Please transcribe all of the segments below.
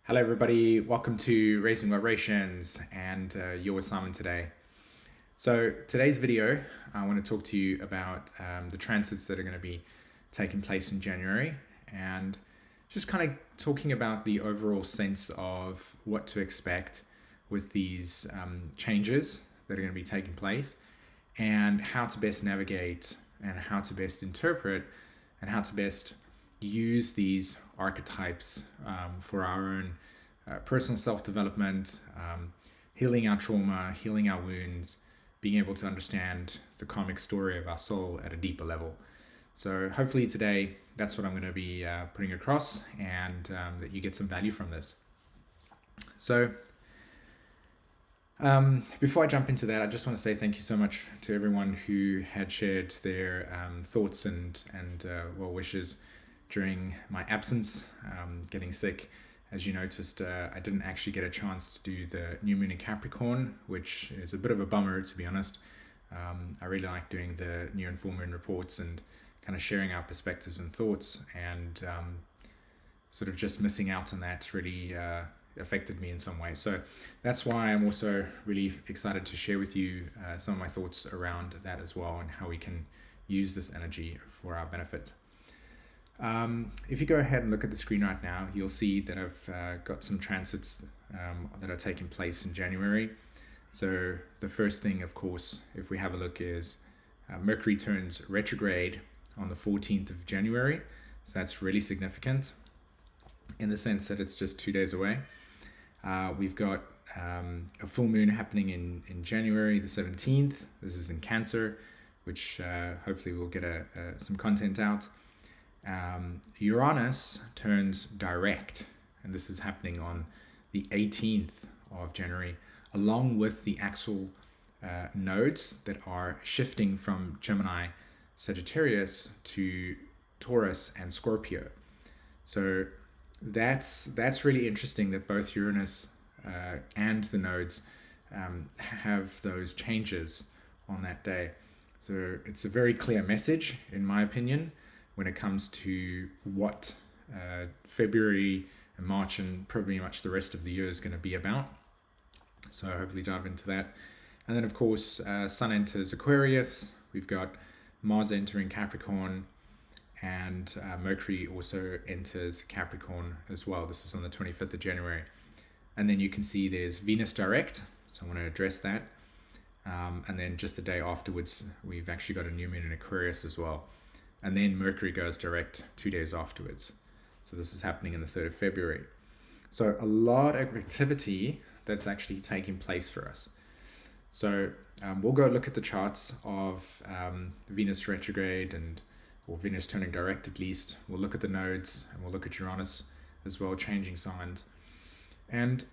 Hello everybody, welcome to Raising Vibrations, and you're with Simon today. So today's video, I want to talk to you about the transits that are going to be taking place in January, and just kind of talking about the overall sense of what to expect with these changes that are going to be taking place, and how to best navigate and how to best interpret and how to best use these archetypes for our own personal self-development, healing our trauma, healing our wounds, being able to understand the karmic story of our soul at a deeper level. So hopefully today that's what I'm going to be putting across, and that you get some value from this. So before I jump into that, I just want to say thank you so much to everyone who had shared their thoughts and well wishes during my absence, getting sick. As you noticed, I didn't actually get a chance to do the new moon in Capricorn, which is a bit of a bummer, to be honest. I really like doing the new and full moon reports and kind of sharing our perspectives and thoughts, and sort of just missing out on that really affected me in some way. So that's why I'm also really excited to share with you some of my thoughts around that as well, and how we can use this energy for our benefit. If you go ahead and look at the screen right now, you'll see that I've got some transits that are taking place in January. So the first thing, of course, if we have a look, is Mercury turns retrograde on the 14th of January. So that's really significant in the sense that it's just 2 days away. We've got a full moon happening in January the 17th. This is in Cancer, which hopefully we'll get some content out. Uranus turns direct, and this is happening on the 18th of January, along with the actual nodes that are shifting from Gemini, Sagittarius to Taurus and Scorpio. So that's really interesting that both Uranus and the nodes have those changes on that day. So it's a very clear message, in my opinion, when it comes to what February and March and probably much the rest of the year is going to be about. So hopefully dive into that. And then of course, Sun enters Aquarius. We've got Mars entering Capricorn, and Mercury also enters Capricorn as well. This is on the 25th of January. And then you can see there's Venus direct. So I want to address that. And then just the day afterwards, we've actually got a new moon in Aquarius as well. And then Mercury goes direct 2 days afterwards. So this is happening in the 3rd of February. So a lot of activity that's actually taking place for us. So we'll go look at the charts of Venus retrograde or Venus turning direct at least. We'll look at the nodes, and we'll look at Uranus as well, changing signs. And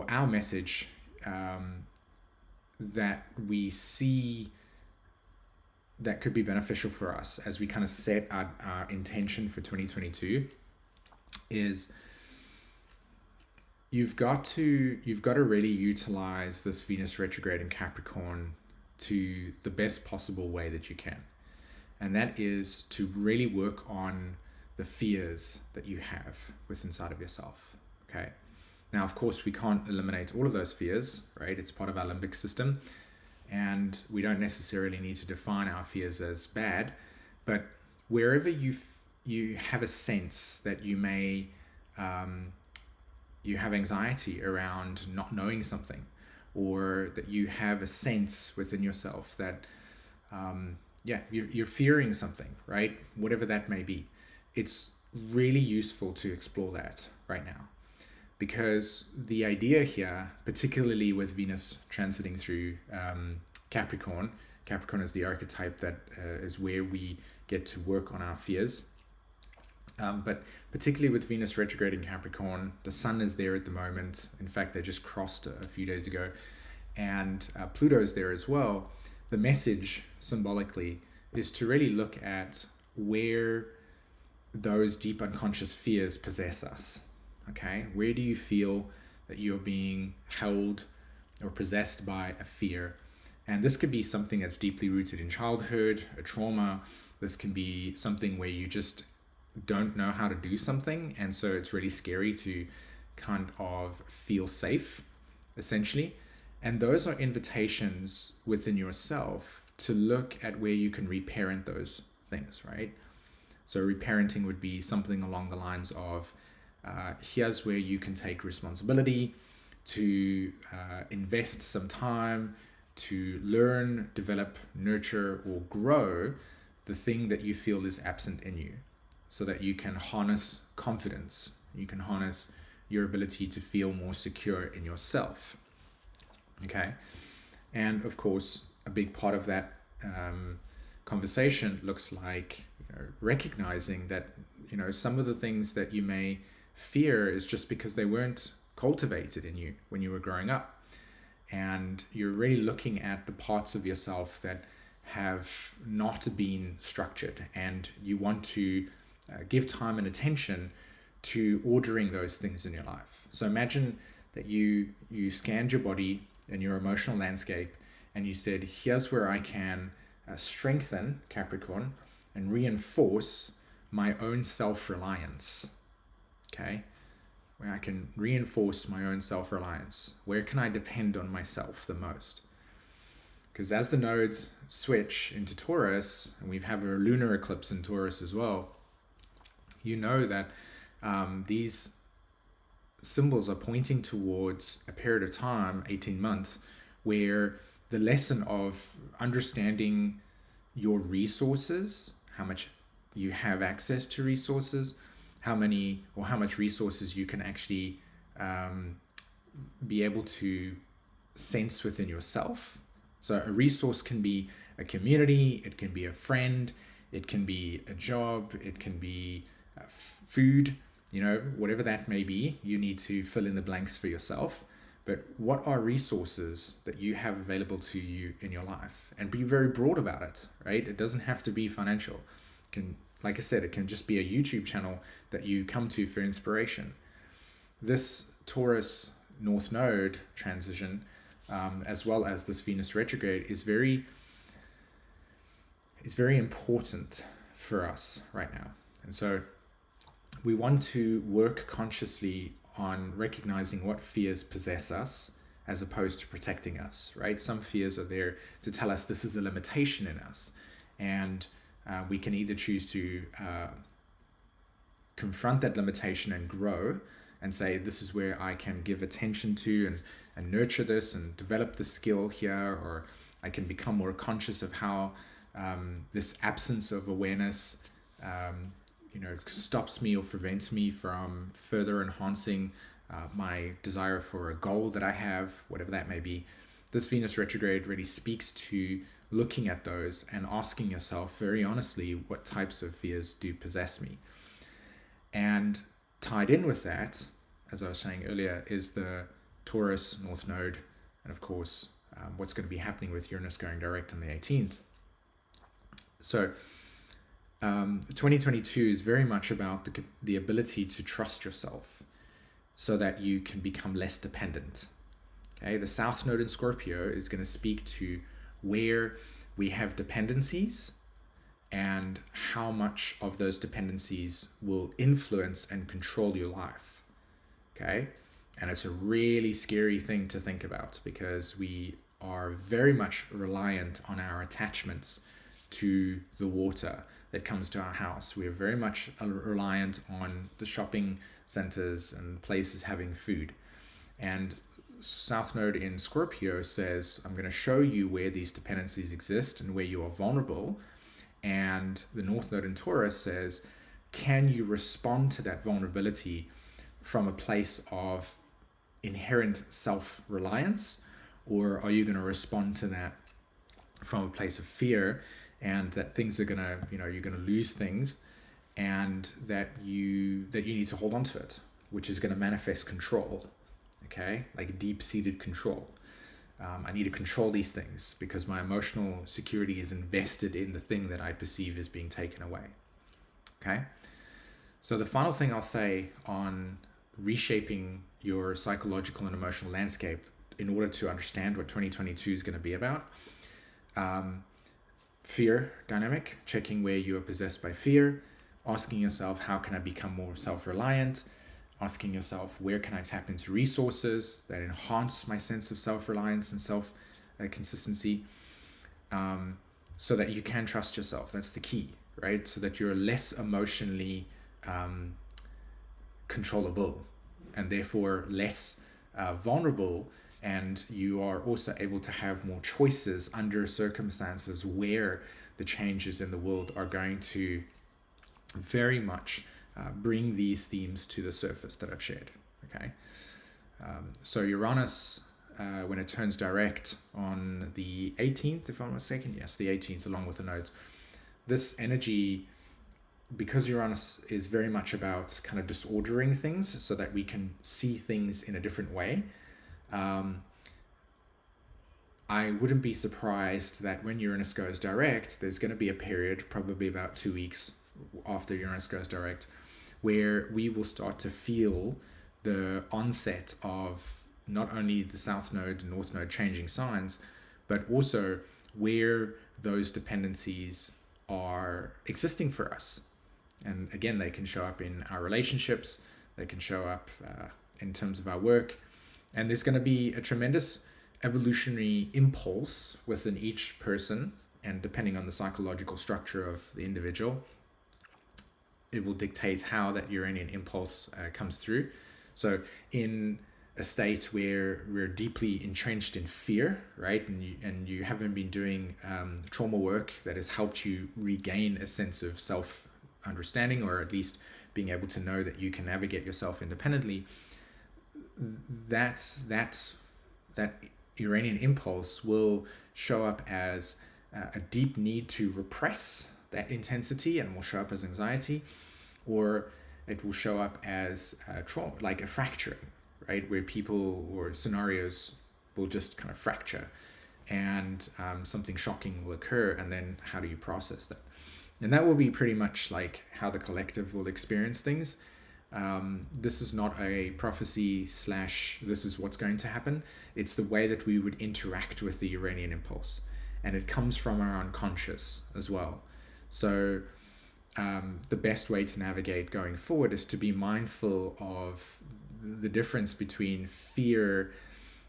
our message that we see that could be beneficial for us as we kind of set our intention for 2022 is you've got to really utilize this Venus retrograde in Capricorn to the best possible way that you can. And that is to really work on the fears that you have inside of yourself. Okay. Now, of course, we can't eliminate all of those fears, right? It's part of our limbic system. And we don't necessarily need to define our fears as bad, but wherever you have a sense that you may you have anxiety around not knowing something, or that you have a sense within yourself that you're fearing something, right? Whatever that may be, it's really useful to explore that right now. Because the idea here, particularly with Venus transiting through Capricorn is the archetype that is where we get to work on our fears. But particularly with Venus retrograde in Capricorn, the Sun is there at the moment. In fact, they just crossed a few days ago. And Pluto is there as well. The message, symbolically, is to really look at where those deep unconscious fears possess us. Okay, where do you feel that you're being held or possessed by a fear? And this could be something that's deeply rooted in childhood, a trauma. This can be something where you just don't know how to do something, and so it's really scary to kind of feel safe, essentially. And those are invitations within yourself to look at where you can reparent those things, right? So reparenting would be something along the lines of here's where you can take responsibility to invest some time to learn, develop, nurture, or grow the thing that you feel is absent in you, so that you can harness confidence, you can harness your ability to feel more secure in yourself. Okay. And of course, a big part of that conversation looks like, recognizing that, some of the things that you may fear is just because they weren't cultivated in you when you were growing up. And you're really looking at the parts of yourself that have not been structured, and you want to give time and attention to ordering those things in your life. So imagine that you scanned your body and your emotional landscape, and you said, here's where I can strengthen, Capricorn, and reinforce my own self-reliance. Okay, where I can reinforce my own self-reliance. Where can I depend on myself the most? Because as the nodes switch into Taurus, and we have a lunar eclipse in Taurus as well, you know that these symbols are pointing towards a period of time, 18 months, where the lesson of understanding your resources, how much you have access to resources, how much resources you can actually be able to sense within yourself. So a resource can be a community, it can be a friend, it can be a job, it can be food, whatever that may be. You need to fill in the blanks for yourself. But what are resources that you have available to you in your life? And be very broad about it, right? It doesn't have to be financial. Like I said, it can just be a YouTube channel that you come to for inspiration. This Taurus North Node transition, as well as this Venus retrograde, is very important for us right now. And so we want to work consciously on recognizing what fears possess us as opposed to protecting us, right? Some fears are there to tell us this is a limitation in us. And we can either choose to confront that limitation and grow and say, this is where I can give attention to and nurture this and develop the skill here, or I can become more conscious of how this absence of awareness stops me or prevents me from further enhancing my desire for a goal that I have, whatever that may be. This Venus retrograde really speaks to looking at those and asking yourself very honestly, what types of fears do possess me? And tied in with that, as I was saying earlier, is the Taurus North Node, and of course, what's going to be happening with Uranus going direct on the 18th. So 2022 is very much about the ability to trust yourself so that you can become less dependent. Okay, the South Node in Scorpio is going to speak to where we have dependencies and how much of those dependencies will influence and control your life. Okay, and it's a really scary thing to think about, because we are very much reliant on our attachments to the water that comes to our house. We are very much reliant on the shopping centers and places having food. And South Node in Scorpio says, I'm going to show you where these dependencies exist and where you are vulnerable. And the North Node in Taurus says, can you respond to that vulnerability from a place of inherent self-reliance, or are you going to respond to that from a place of fear, and that things are going to, you're going to lose things, and that you need to hold on to it, which is going to manifest control. Okay, like deep-seated control. I need to control these things because my emotional security is invested in the thing that I perceive as being taken away. Okay, so the final thing I'll say on reshaping your psychological and emotional landscape in order to understand what 2022 is going to be about. Fear dynamic, checking where you are possessed by fear. asking yourself, how can I become more self-reliant? Asking yourself, where can I tap into resources that enhance my sense of self-reliance and self-consistency, so that you can trust yourself. That's the key, right? So that you're less emotionally controllable and therefore less vulnerable, and you are also able to have more choices under circumstances where the changes in the world are going to very much bring these themes to the surface that I've shared. Okay, so Uranus, when it turns direct on the 18th, if I'm not mistaken, yes, the 18th, along with the nodes, this energy, because Uranus is very much about kind of disordering things so that we can see things in a different way, I wouldn't be surprised that when Uranus goes direct, there's going to be a period, probably about 2 weeks after Uranus goes direct, where we will start to feel the onset of not only the South Node and North Node changing signs, but also where those dependencies are existing for us. And again, they can show up in our relationships, they can show up in terms of our work, and there's going to be a tremendous evolutionary impulse within each person, and depending on the psychological structure of the individual, it will dictate how that Uranian impulse comes through. So in a state where we're deeply entrenched in fear, right, and you haven't been doing trauma work that has helped you regain a sense of self-understanding, or at least being able to know that you can navigate yourself independently, that Uranian impulse will show up as a deep need to repress that intensity, and will show up as anxiety, or it will show up as trauma, like a fracturing, right, where people or scenarios will just kind of fracture, and something shocking will occur, and then how do you process that? And that will be pretty much like how the collective will experience things. This is not a prophecy / this is what's going to happen. It's the way that we would interact with the Uranian impulse, and it comes from our unconscious as well. So the best way to navigate going forward is to be mindful of the difference between fear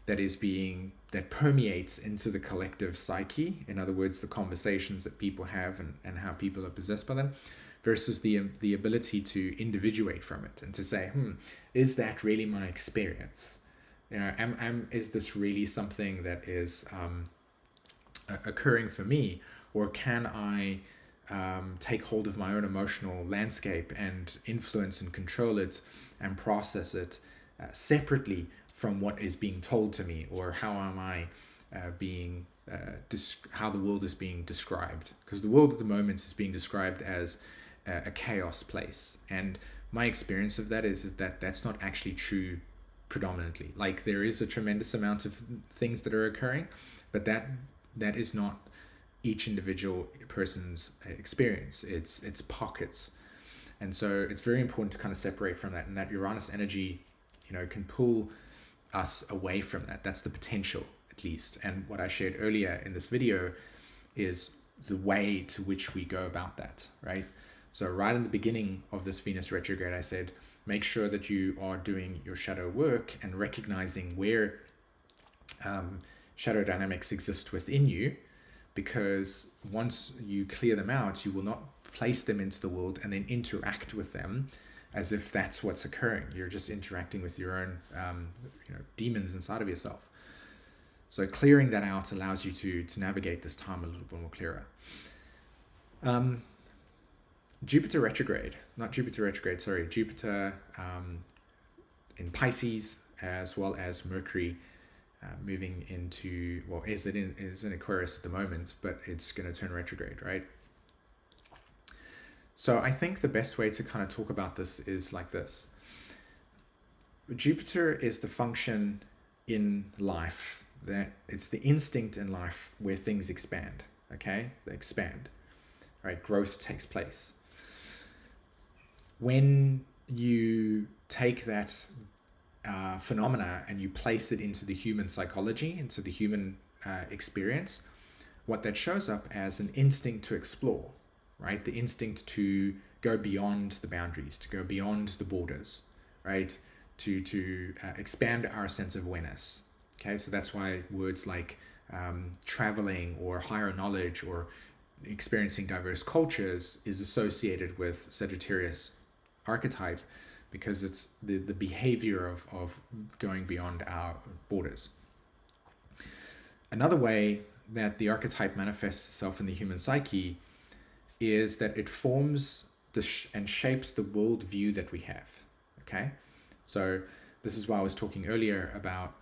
that permeates into the collective psyche, in other words, the conversations that people have and how people are possessed by them, versus the ability to individuate from it and to say, is that really my experience? You know, is this really something that is occurring for me, or can I take hold of my own emotional landscape and influence and control it and process it separately from what is being told to me, or how am I how the world is being described? Because the world at the moment is being described as a chaos place, and my experience of that is that that's not actually true predominantly. Like, there is a tremendous amount of things that are occurring, but that is not each individual person's experience. It's pockets, and so it's very important to kind of separate from that, and that Uranus energy, you know, can pull us away from that. That's the potential, at least. And what I shared earlier in this video is the way to which we go about that, right? So right in the beginning of this Venus retrograde, I said, make sure that you are doing your shadow work and recognizing where shadow dynamics exist within you, because once you clear them out, you will not place them into the world and then interact with them as if that's what's occurring. You're just interacting with your own demons inside of yourself. So clearing that out allows you to navigate this time a little bit more clearer. Jupiter in Pisces, as well as Mercury moving into, well, is in Aquarius at the moment, but it's going to turn retrograde, right? So I think the best way to kind of talk about this is like this. Jupiter is the function in life, that it's the instinct in life where things expand, okay? They expand, right? Growth takes place. When you take that phenomena and you place it into the human psychology, into the human experience, what that shows up as an instinct to explore, right? The instinct to go beyond the boundaries, to go beyond the borders, right? To expand our sense of awareness. Okay, so that's why words like traveling or higher knowledge or experiencing diverse cultures is associated with Sagittarius archetype, because it's the behavior of going beyond our borders. Another way that the archetype manifests itself in the human psyche is that it forms and shapes the worldview that we have. Okay, so this is why I was talking earlier about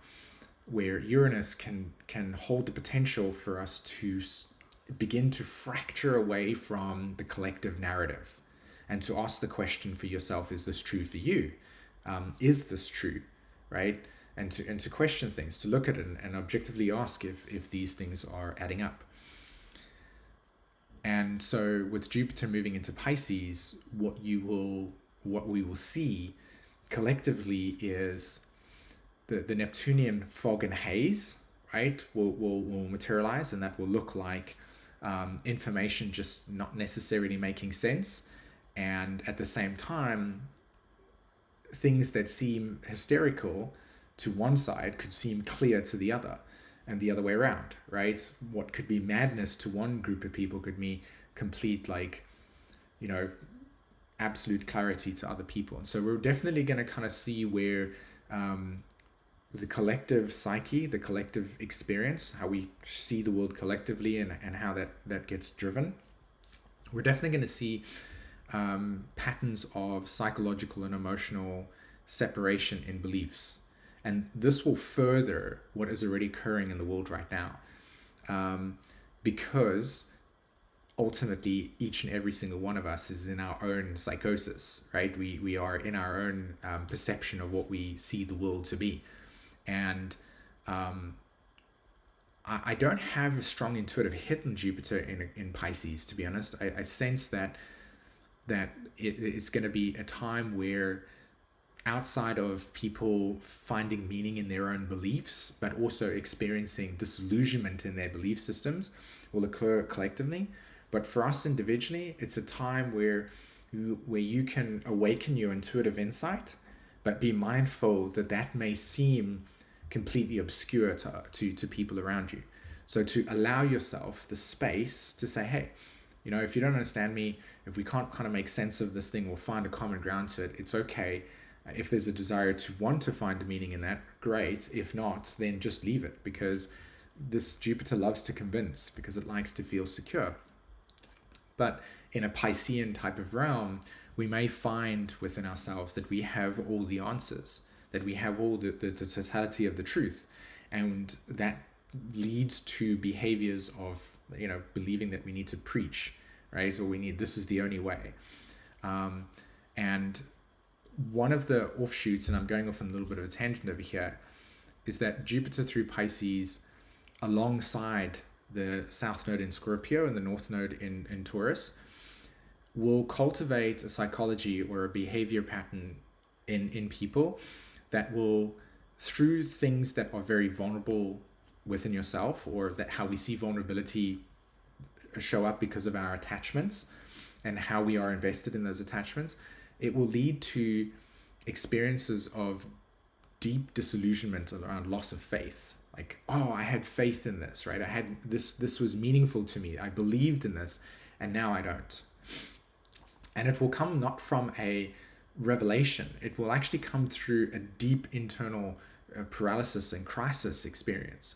where Uranus can hold the potential for us to begin to fracture away from the collective narrative, and to ask the question for yourself: is this true for you? Is this true, right? And to question things, to look at it and objectively ask if these things are adding up. And so with Jupiter moving into Pisces, what we will see collectively is the Neptunian fog and haze, right, will materialize, and that will look like information just not necessarily making sense, and at the same time, things that seem hysterical to one side could seem clear to the other, and the other way around, right? What could be madness to one group of people could be complete, like, absolute clarity to other people. And so we're definitely going to kind of see where the collective psyche, the collective experience, how we see the world collectively, and how that gets driven. We're definitely going to see patterns of psychological and emotional separation in beliefs. And this will further what is already occurring in the world right now. Because ultimately, each and every single one of us is in our own psychosis, right? We are in our own perception of what we see the world to be. And I don't have a strong intuitive hit on Jupiter in Pisces, to be honest. I sense that it's going to be a time where, outside of people finding meaning in their own beliefs, but also experiencing disillusionment in their belief systems, will occur collectively. But for us individually, it's a time where you can awaken your intuitive insight, but be mindful that may seem completely obscure to people around you. So to allow yourself the space to say, hey, if you don't understand me, if we can't kind of make sense of this thing or find a common ground to it, it's okay. If there's a desire to want to find a meaning in that, great. If not, then just leave it, because this Jupiter loves to convince, because it likes to feel secure. But in a Piscean type of realm, we may find within ourselves that we have all the answers, that we have all the totality of the truth. And that leads to behaviors of, believing that we need to preach, right? Or this is the only way. And one of the offshoots, and I'm going off on a little bit of a tangent over here, is that Jupiter through Pisces, alongside the South Node in Scorpio and the North Node in Taurus, will cultivate a psychology or a behavior pattern in people that will, through things that are very vulnerable within yourself, or that how we see vulnerability show up because of our attachments and how we are invested in those attachments, it will lead to experiences of deep disillusionment around loss of faith. Like, oh, I had faith in this, right? I had this was meaningful to me. I believed in this, and now I don't. And it will come not from a revelation. It will actually come through a deep internal paralysis and crisis experience,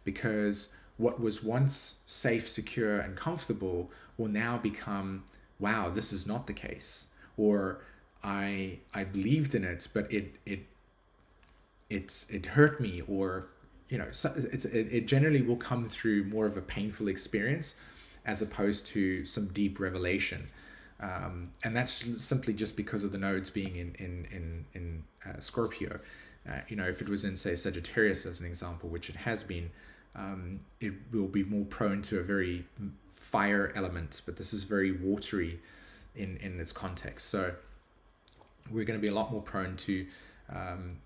because what was once safe, secure, and comfortable will now become, wow, this is not the case. Or I believed in it, but it hurt me, or it generally will come through more of a painful experience as opposed to some deep revelation, and that's simply just because of the nodes being in Scorpio. If it was in, say, Sagittarius as an example, which it has been, it will be more prone to a very fire element, but this is very watery in its context. So we're going to be a lot more prone to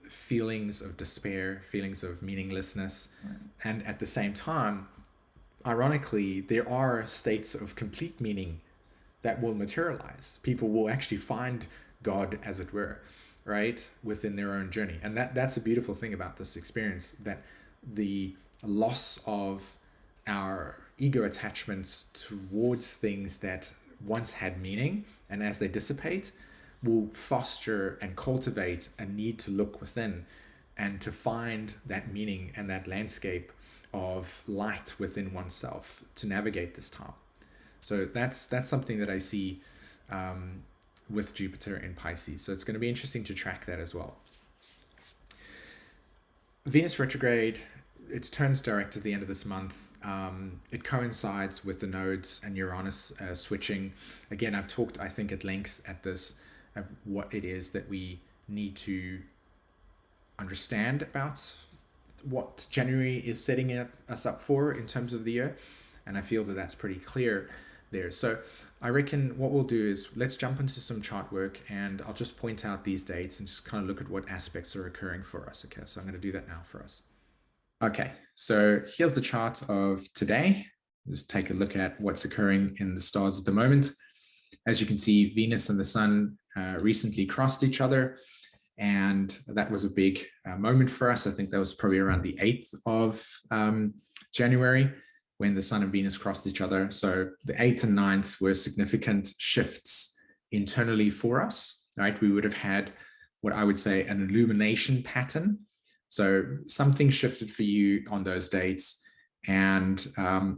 feelings of despair, feelings of meaninglessness. Right. And at the same time, ironically, there are states of complete meaning that will materialize. People will actually find God, as it were, right, within their own journey. And that's a beautiful thing about this experience, that the loss of our ego attachments towards things that once had meaning, and as they dissipate, will foster and cultivate a need to look within and to find that meaning and that landscape of light within oneself to navigate this time. So that's something that I see with Jupiter in Pisces. So it's going to be interesting to track that as well. Venus retrograde, it turns direct at the end of this month. It coincides with the nodes and Uranus switching. Again, I've talked, I think, at length at this of what it is that we need to understand about what January is setting us up for in terms of the year. And I feel that that's pretty clear there. So I reckon what we'll do is let's jump into some chart work, and I'll just point out these dates and just kind of look at what aspects are occurring for us. Okay, so I'm going to do that now for us. Okay, so here's the chart of today. Just take a look at what's occurring in the stars at the moment. As you can see, Venus and the Sun recently crossed each other, and that was a big moment for us. I think that was probably around the 8th of January when the Sun and Venus crossed each other. So the 8th and 9th were significant shifts internally for us, right? We would have had what I would say an illumination pattern. So something shifted for you on those dates. And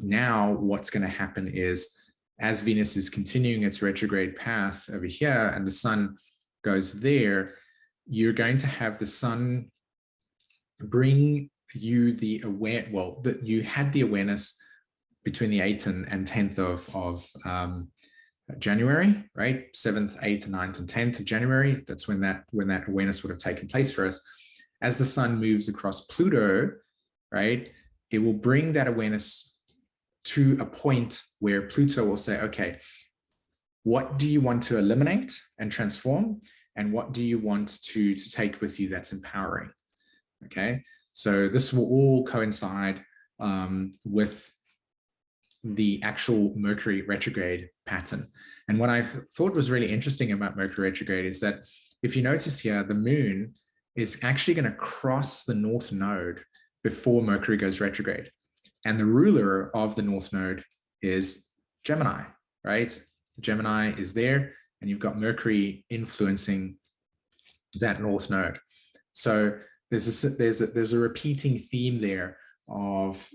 now what's going to happen is, as Venus is continuing its retrograde path over here and the Sun goes there, you're going to have the Sun bring you the you had the awareness between the 8th and 10th of January, right? 7th, 8th, 9th, and 10th of January. That's when that awareness would have taken place for us. As the Sun moves across Pluto, right, it will bring that awareness to a point where Pluto will say, okay, what do you want to eliminate and transform? And what do you want to take with you that's empowering? Okay, so this will all coincide with the actual Mercury retrograde pattern. And what I thought was really interesting about Mercury retrograde is that if you notice here, the moon is actually going to cross the North Node before Mercury goes retrograde. And the ruler of the North Node is Gemini, right? Gemini is there, and you've got Mercury influencing that North Node. So there's a repeating theme there of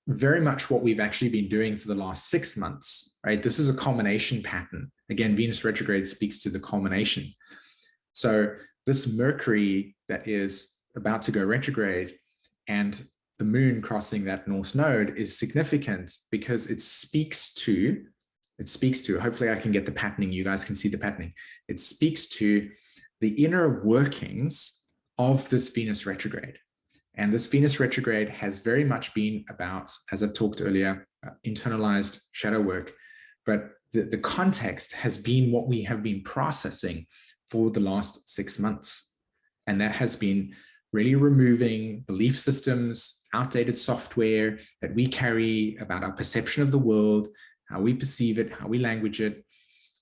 very much what we've actually been doing for the last 6 months, right? This is a culmination pattern. Again, Venus retrograde speaks to the culmination. So this Mercury that is about to go retrograde and the moon crossing that North Node is significant because it speaks to, hopefully I can get the patterning, you guys can see the patterning. It speaks to the inner workings of this Venus retrograde. And this Venus retrograde has very much been about, as I've talked earlier, internalized shadow work. But the context has been what we have been processing for the last 6 months. And that has been really removing belief systems, outdated software that we carry about our perception of the world, how we perceive it, how we language it.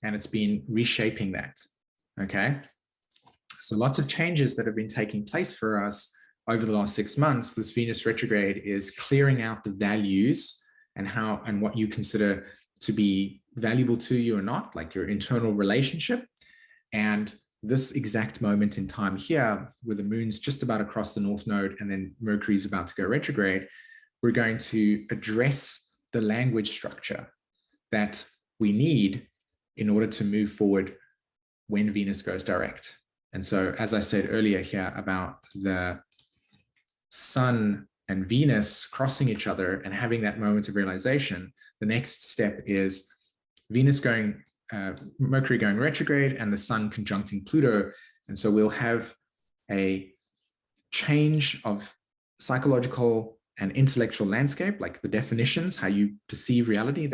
And it's been reshaping that. Okay. So lots of changes that have been taking place for us over the last 6 months. This Venus retrograde is clearing out the values and what you consider to be valuable to you or not, like your internal relationship. And this exact moment in time here, where the moon's just about across the North Node and then Mercury's about to go retrograde, we're going to address the language structure that we need in order to move forward when Venus goes direct. And so, as I said earlier here about the Sun and Venus crossing each other and having that moment of realization, the next step is Mercury going retrograde and the Sun conjuncting Pluto. And so we'll have a change of psychological and intellectual landscape, like the definitions, how you perceive reality.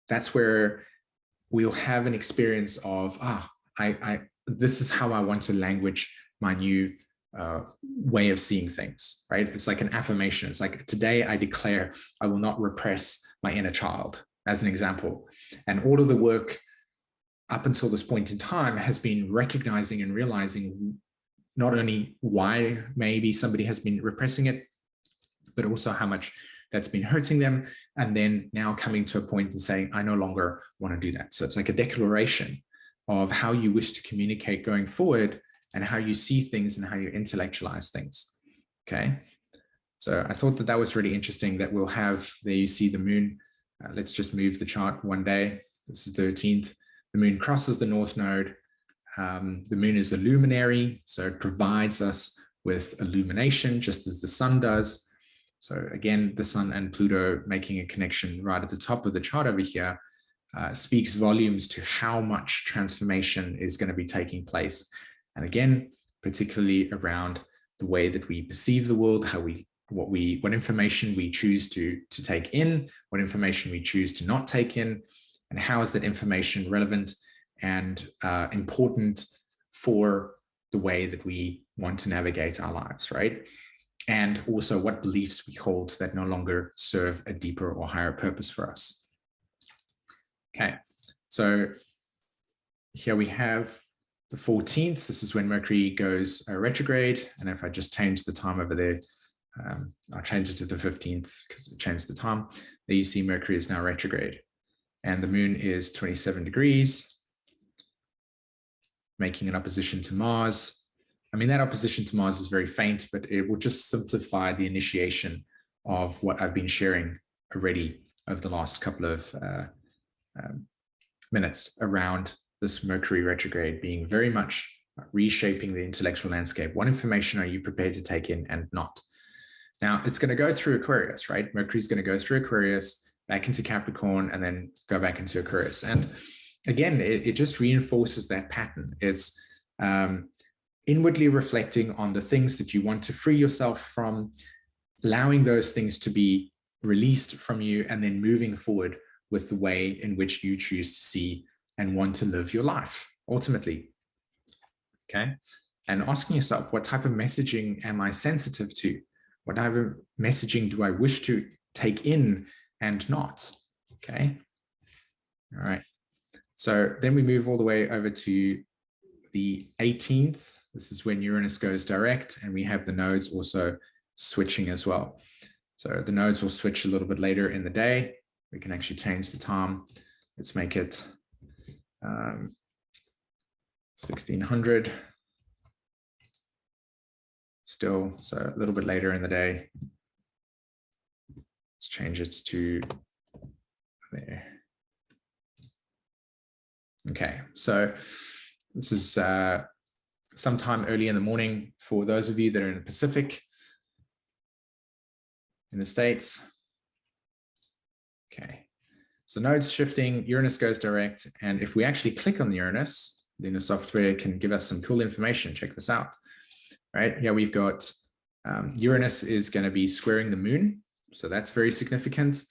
That's where we'll have an experience of, this is how I want to language my new way of seeing things, right? It's like an affirmation. It's like, today I declare I will not repress my inner child, as an example. And all of the work up until this point in time has been recognizing and realizing not only why maybe somebody has been repressing it, but also how much that's been hurting them. And then now coming to a point and saying, I no longer want to do that. So it's like a declaration of how you wish to communicate going forward and how you see things and how you intellectualize things. Okay. So I thought that that was really interesting that we'll have, there you see the moon. Let's just move the chart one day. This is the 13th. The moon crosses the north node. The moon is a luminary, so it provides us with illumination, just as the sun does. So again, the sun and Pluto making a connection right at the top of the chart over here speaks volumes to how much transformation is going to be taking place. And again, particularly around the way that we perceive the world, how what information we choose to take in, what information we choose to not take in, and how is that information relevant and important for the way that we want to navigate our lives, right? And also what beliefs we hold that no longer serve a deeper or higher purpose for us. Okay, so here we have the 14th. This is when Mercury goes retrograde. And if I just change the time over there, I'll change it to the 15th because it changed the time. There you see Mercury is now retrograde. And the moon is 27 degrees, making an opposition to Mars. I mean, that opposition to Mars is very faint, but it will just simplify the initiation of what I've been sharing already over the last couple of minutes around this Mercury retrograde being very much reshaping the intellectual landscape. What information are you prepared to take in and not? Now, it's going to go through Aquarius, right? Mercury's going to go through Aquarius, back into Capricorn, and then go back into Aquarius. And again, it just reinforces that pattern. It's inwardly reflecting on the things that you want to free yourself from, allowing those things to be released from you, and then moving forward with the way in which you choose to see and want to live your life, ultimately. Okay. And asking yourself, what type of messaging am I sensitive to? What type of messaging do I wish to take in and not? Okay. All right. So then we move all the way over to the 18th. This is when Uranus goes direct, and we have the nodes also switching as well. So the nodes will switch a little bit later in the day. We can actually change the time. Let's make it 1600 still, so a little bit later in the day. Let's change it to there. Okay, so this is sometime early in the morning for those of you that are in the Pacific, in the States. Okay, so nodes shifting, Uranus goes direct, and if we actually click on the Uranus, Lunar software can give us some cool information. Check this out, right? Here we've got Uranus is going to be squaring the moon, so that's very significant.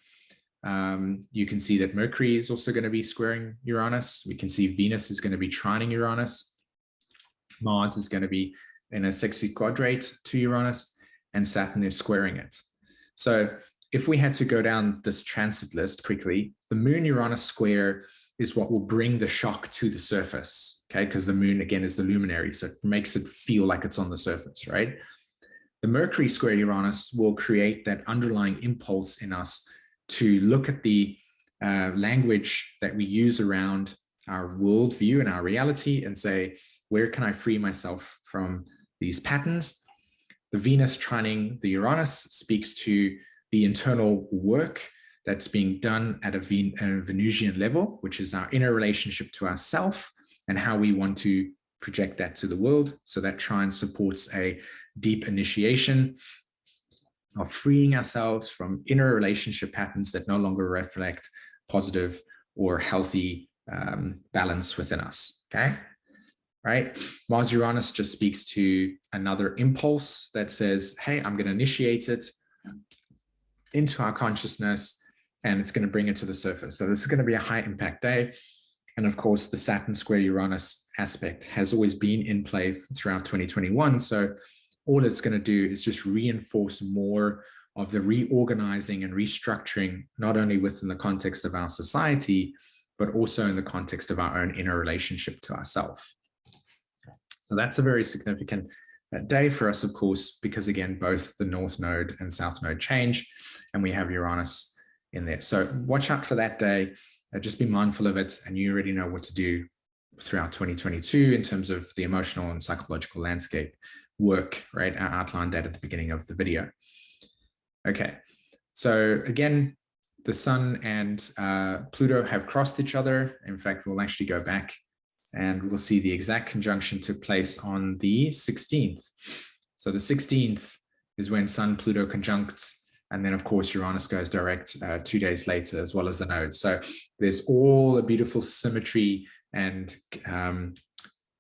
You can see that Mercury is also going to be squaring Uranus. We can see Venus is going to be trining Uranus. Mars is going to be in a sexy quadrate to Uranus, and Saturn is squaring it. So if we had to go down this transit list quickly, the Moon-Uranus square is what will bring the shock to the surface, okay? Because the moon, again, is the luminary, so it makes it feel like it's on the surface, right? The Mercury square Uranus will create that underlying impulse in us to look at the language that we use around our worldview and our reality and say, where can I free myself from these patterns? The Venus trining the Uranus speaks to the internal work that's being done at a Venusian level, which is our inner relationship to ourself and how we want to project that to the world. So that trine supports a deep initiation of freeing ourselves from inner relationship patterns that no longer reflect positive or healthy balance within us, okay? Right? Mars Uranus just speaks to another impulse that says, hey, I'm going to initiate it into our consciousness, and it's going to bring it to the surface. So this is going to be a high impact day. And of course, the Saturn square Uranus aspect has always been in play throughout 2021. So all it's going to do is just reinforce more of the reorganizing and restructuring, not only within the context of our society, but also in the context of our own inner relationship to ourselves. So that's a very significant day for us, of course, because again, both the North Node and South Node change, and we have Uranus in there. So watch out for that day. Just be mindful of it, and you already know what to do throughout 2022 in terms of the emotional and psychological landscape work, right? I outlined that at the beginning of the video. Okay, so again, the Sun and Pluto have crossed each other. In fact, we'll actually go back and we'll see the exact conjunction took place on the 16th. So the 16th is when Sun Pluto conjuncts, and then of course Uranus goes direct 2 days later, as well as the nodes. So there's all a beautiful symmetry, and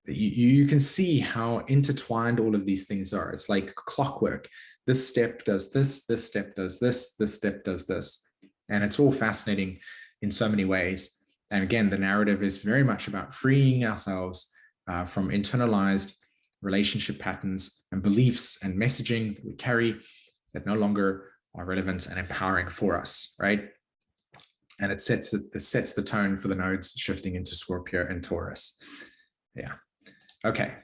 you can see how intertwined all of these things are. It's like clockwork. This step does this step does this step does this. And it's all fascinating in so many ways. And again, the narrative is very much about freeing ourselves from internalized relationship patterns and beliefs and messaging that we carry that no longer are relevant and empowering for us, right? And it sets the tone for the nodes shifting into Scorpio and Taurus. Yeah. Okay.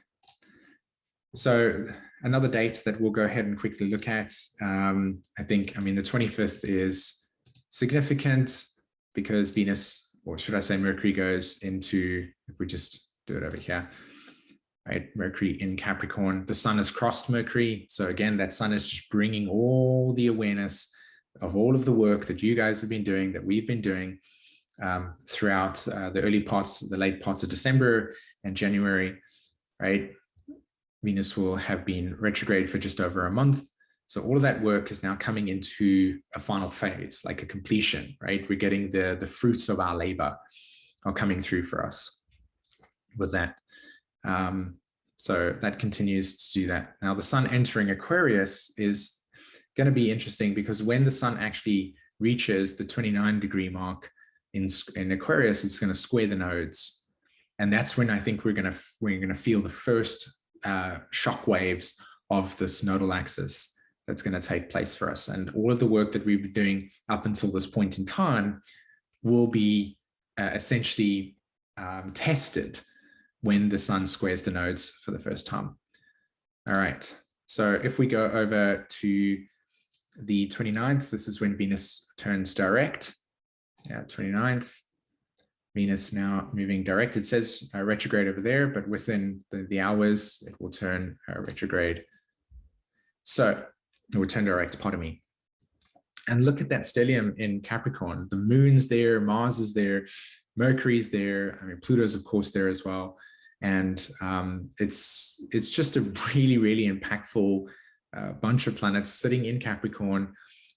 So another date that we'll go ahead and quickly look at, I mean, the 25th is significant because Venus, or should I say Mercury, goes into, if we just do it over here, right? Mercury in Capricorn. The Sun has crossed Mercury. So again, that Sun is just bringing all the awareness of all of the work that you guys have been doing, that we've been doing throughout the late parts of December and January, right? Venus will have been retrograde for just over a month. So all of that work is now coming into a final phase, like a completion, right? We're getting the fruits of our labor are coming through for us with that. So that continues to do that. Now the Sun entering Aquarius is going to be interesting, because when the Sun actually reaches the 29-degree mark in Aquarius, it's going to square the nodes. And that's when I think we're going to feel the first shock waves of this nodal axis that's going to take place for us. And all of the work that we've been doing up until this point in time will be essentially tested when the Sun squares the nodes for the first time. All right. So if we go over to the 29th, this is when Venus turns direct. Yeah, 29th. Venus now moving direct. It says retrograde over there, but within the hours, it will turn retrograde. So it will turn direct, pardon me. And look at that stellium in Capricorn. The moon's there, Mars is there, Mercury's there. I mean, Pluto's of course there as well. And it's just a really, really impactful bunch of planets sitting in Capricorn,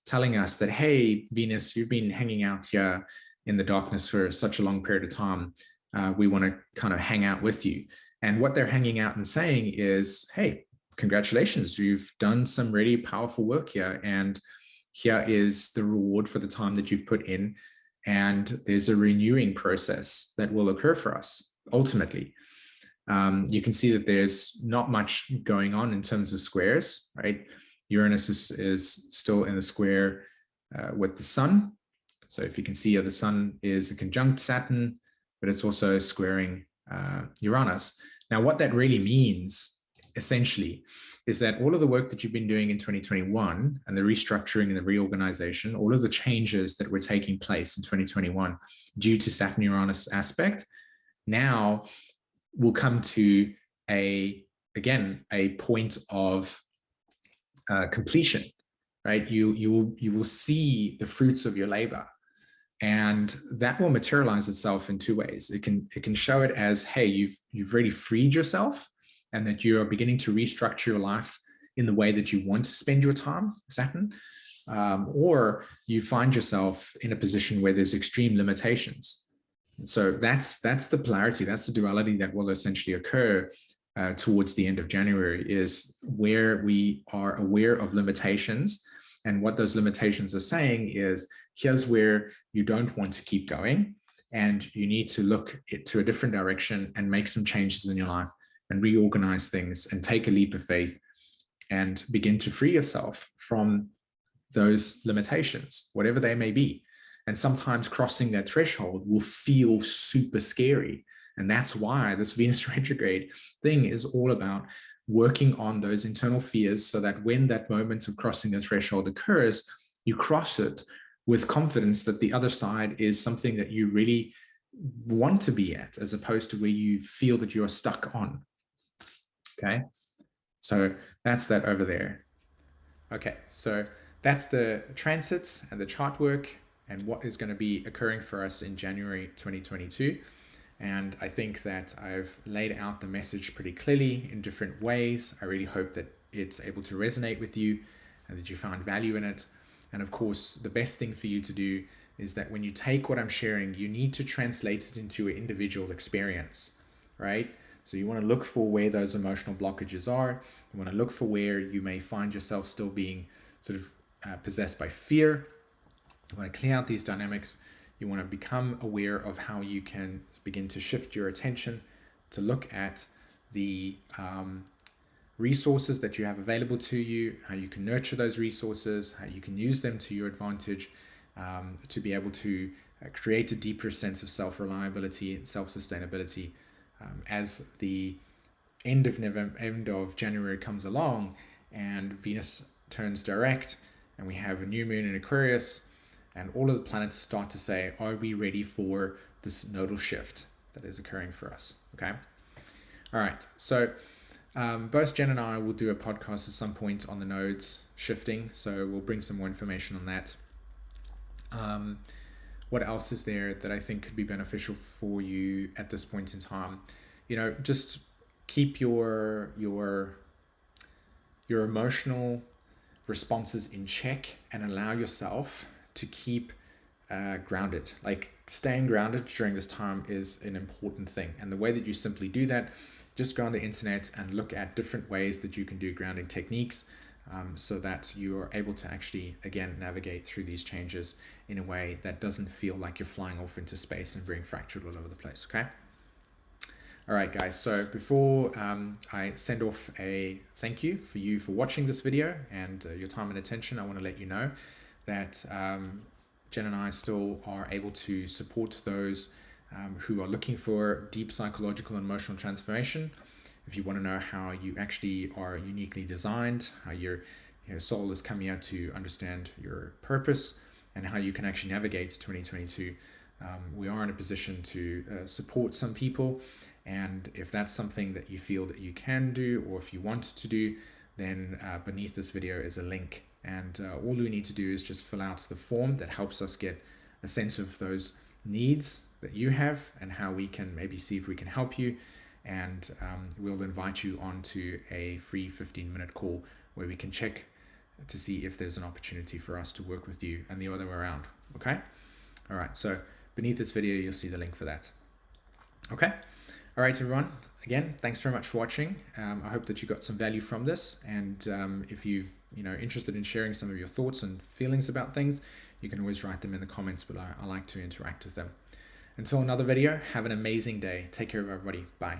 telling us that, hey, Venus, you've been hanging out here in the darkness for such a long period of time. We want to kind of hang out with you. And what they're hanging out and saying is, hey, congratulations, you've done some really powerful work here. And here is the reward for the time that you've put in. And there's a renewing process that will occur for us, ultimately. You can see that there's not much going on in terms of squares, right? Uranus is still in the square with the Sun. So if you can see here, the Sun is a conjunct Saturn, but it's also squaring Uranus. Now, what that really means, essentially, is that all of the work that you've been doing in 2021 and the restructuring and the reorganization, all of the changes that were taking place in 2021 due to Saturn-Uranus aspect, now will come to a point of completion, right? You will see the fruits of your labor, and that will materialize itself in two ways. It can show it as, hey, you've really freed yourself, and that you are beginning to restructure your life in the way that you want to spend your time, Saturn, or you find yourself in a position where there's extreme limitations. So that's the polarity, that's the duality that will essentially occur towards the end of January, is where we are aware of limitations. And what those limitations are saying is, here's where you don't want to keep going, and you need to look to a different direction and make some changes in your life and reorganize things and take a leap of faith and begin to free yourself from those limitations, whatever they may be. And sometimes crossing that threshold will feel super scary. And that's why this Venus retrograde thing is all about working on those internal fears so that when that moment of crossing the threshold occurs, you cross it with confidence that the other side is something that you really want to be at, as opposed to where you feel that you're stuck on. Okay, so that's that over there. Okay, so that's the transits and the chart work and what is going to be occurring for us in January 2022. And I think that I've laid out the message pretty clearly in different ways. I really hope that it's able to resonate with you and that you found value in it. And of course, the best thing for you to do is that when you take what I'm sharing, you need to translate it into an individual experience, right? So you want to look for where those emotional blockages are. You want to look for where you may find yourself still being sort of possessed by fear. You want to clear out these dynamics. You want to become aware of how you can begin to shift your attention to look at the resources that you have available to you, how you can nurture those resources, how you can use them to your advantage, to be able to create a deeper sense of self-reliability and self-sustainability as the end of January comes along and Venus turns direct and we have a new moon in Aquarius and all of the planets start to say, are we ready for this nodal shift that is occurring for us? Okay. All right. So both Jen and I will do a podcast at some point on the nodes shifting. So we'll bring some more information on that. What else is there that I think could be beneficial for you at this point in time? You know, just keep your emotional responses in check and allow yourself to keep grounded. Like staying grounded during this time is an important thing. And the way that you simply do that, just go on the internet and look at different ways that you can do grounding techniques so that you are able to actually, again, navigate through these changes in a way that doesn't feel like you're flying off into space and being fractured all over the place, okay? All right, guys, so before I send off a thank you for watching this video and your time and attention, I want to let you know that Jen and I still are able to support those who are looking for deep psychological and emotional transformation. If you want to know how you actually are uniquely designed, how your soul is coming out to understand your purpose, and how you can actually navigate 2022, we are in a position to support some people. And if that's something that you feel that you can do, or if you want to do, then beneath this video is a link. And all we need to do is just fill out the form that helps us get a sense of those needs that you have and how we can maybe see if we can help you. And we'll invite you onto a free 15-minute call where we can check to see if there's an opportunity for us to work with you and the other way around. Okay? All right. So beneath this video, you'll see the link for that. Okay? All right, everyone. Again, thanks very much for watching. I hope that you got some value from this. And if you've interested in sharing some of your thoughts and feelings about things, you can always write them in the comments below. I like to interact with them. Until another video, have an amazing day. Take care of everybody. Bye.